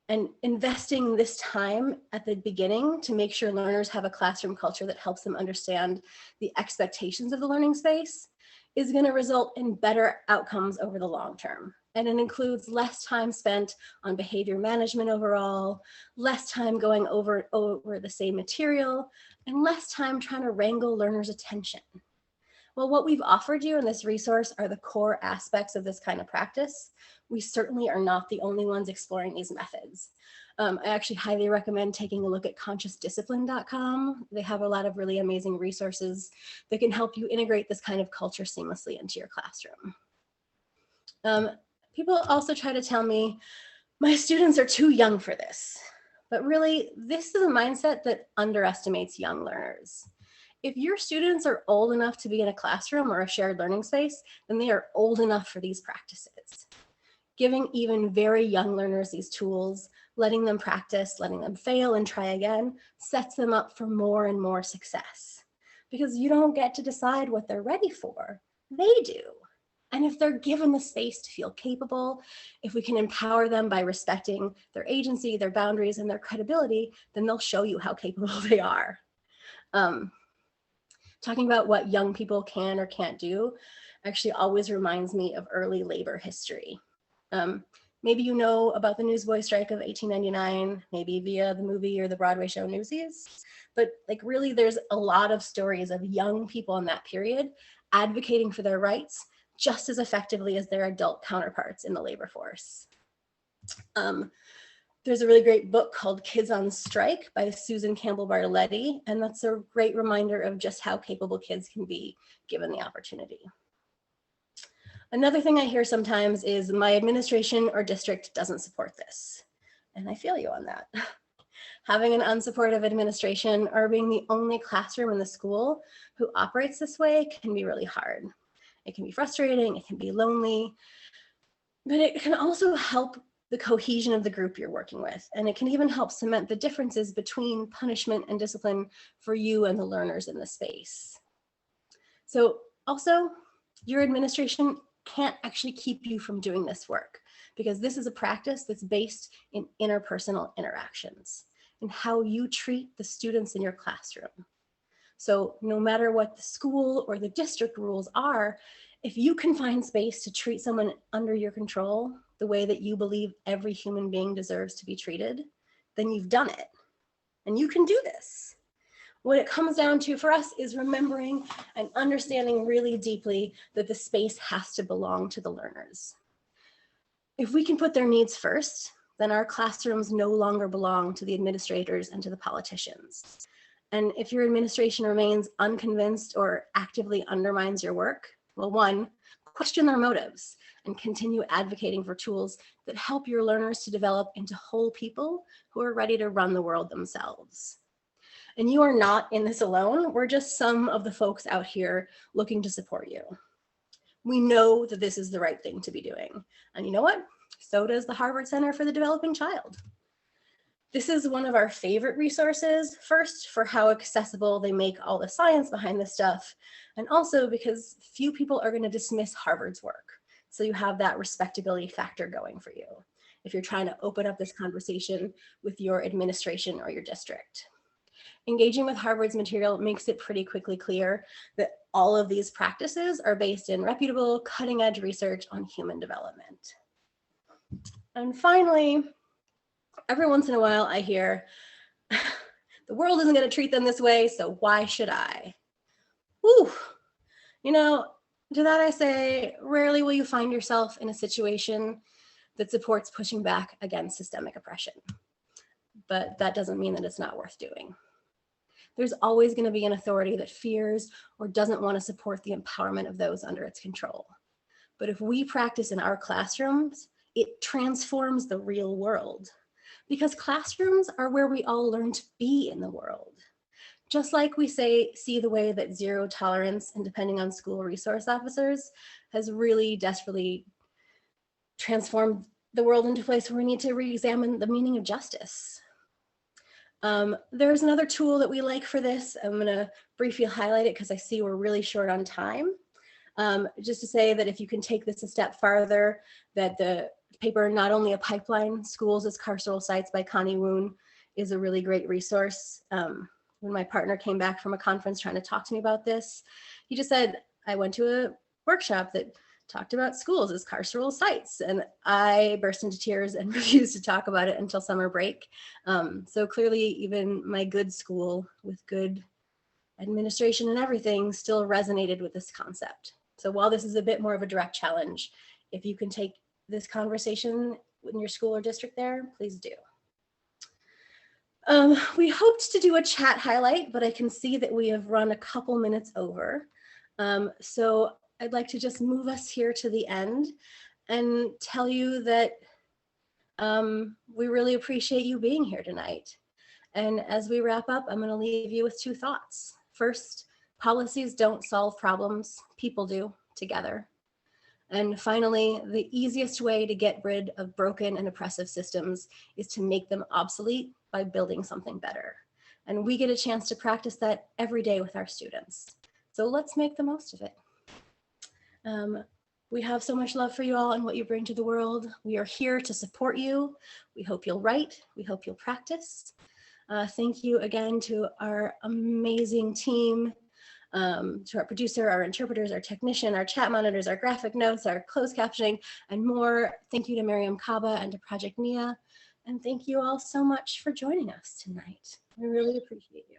And investing this time at the beginning to make sure learners have a classroom culture that helps them understand the expectations of the learning space is going to result in better outcomes over the long term. And it includes less time spent on behavior management overall, less time going over the same material, and less time trying to wrangle learners' attention. Well, what we've offered you in this resource are the core aspects of this kind of practice. We certainly are not the only ones exploring these methods. I actually highly recommend taking a look at consciousdiscipline.com. They have a lot of really amazing resources that can help you integrate this kind of culture seamlessly into your classroom. People also try to tell me, my students are too young for this. But really, this is a mindset that underestimates young learners. If your students are old enough to be in a classroom or a shared learning space, then they are old enough for these practices. Giving even very young learners these tools, letting them practice, letting them fail and try again, sets them up for more and more success. Because you don't get to decide what they're ready for, they do. And if they're given the space to feel capable, if we can empower them by respecting their agency, their boundaries, and their credibility, then they'll show you how capable they are. Talking about what young people can or can't do actually always reminds me of early labor history. Maybe you know about the newsboy strike of 1899, maybe via the movie or the Broadway show Newsies, but like really there's a lot of stories of young people in that period advocating for their rights just as effectively as their adult counterparts in the labor force. There's a really great book called Kids on Strike by Susan Campbell Bartoletti, and that's a great reminder of just how capable kids can be given the opportunity. Another thing I hear sometimes is my administration or district doesn't support this. And I feel you on that. Having an unsupportive administration or being the only classroom in the school who operates this way can be really hard. It can be frustrating, it can be lonely, but it can also help the cohesion of the group you're working with. And it can even help cement the differences between punishment and discipline for you and the learners in the space. So also, your administration can't actually keep you from doing this work because this is a practice that's based in interpersonal interactions and how you treat the students in your classroom. So no matter what the school or the district rules are, if you can find space to treat someone under your control the way that you believe every human being deserves to be treated, then you've done it. And you can do this. What it comes down to for us is remembering and understanding really deeply that the space has to belong to the learners. If we can put their needs first, then our classrooms no longer belong to the administrators and to the politicians. And if your administration remains unconvinced or actively undermines your work, well, one, question their motives and continue advocating for tools that help your learners to develop into whole people who are ready to run the world themselves. And you are not in this alone. We're just some of the folks out here looking to support you. We know that this is the right thing to be doing. And you know what? So does the Harvard Center for the Developing Child. This is one of our favorite resources, first for how accessible they make all the science behind this stuff, and also because few people are going to dismiss Harvard's work. So you have that respectability factor going for you if you're trying to open up this conversation with your administration or your district. Engaging with Harvard's material makes it pretty quickly clear that all of these practices are based in reputable, cutting-edge research on human development. And finally, every once in a while I hear, the world isn't going to treat them this way, so why should I? Whew. You know, to that I say, rarely will you find yourself in a situation that supports pushing back against systemic oppression. But that doesn't mean that it's not worth doing. There's always going to be an authority that fears or doesn't want to support the empowerment of those under its control. But if we practice in our classrooms, it transforms the real world. Because classrooms are where we all learn to be in the world. Just like we see the way that zero tolerance and depending on school resource officers has really desperately transformed the world into a place where we need to re-examine the meaning of justice. There's another tool that we like for this. I'm going to briefly highlight it because I see we're really short on time. Just to say that if you can take this a step farther, that the paper, Not Only a Pipeline, Schools as Carceral Sites by Connie Woon is a really great resource. When my partner came back from a conference trying to talk to me about this, he just said, I went to a workshop that talked about schools as carceral sites. And I burst into tears and refused to talk about it until summer break. So clearly even my good school with good administration and everything still resonated with this concept. So while this is a bit more of a direct challenge, if you can take this conversation in your school or district there, please do. We hoped to do a chat highlight, but I can see that we have run a couple minutes over. So I'd like to just move us here to the end and tell you that we really appreciate you being here tonight. And as we wrap up, I'm going to leave you with two thoughts. First, policies don't solve problems, people do together. And finally, the easiest way to get rid of broken and oppressive systems is to make them obsolete by building something better. And we get a chance to practice that every day with our students. So let's make the most of it. We have so much love for you all and what you bring to the world. We are here to support you. We hope you'll write. We hope you'll practice. Thank you again to our amazing team, to our producer, our interpreters, our technician, our chat monitors, our graphic notes, our closed captioning, and more. Thank you to Miriam Kaba and to Project Nia. And thank you all so much for joining us tonight. We really appreciate you.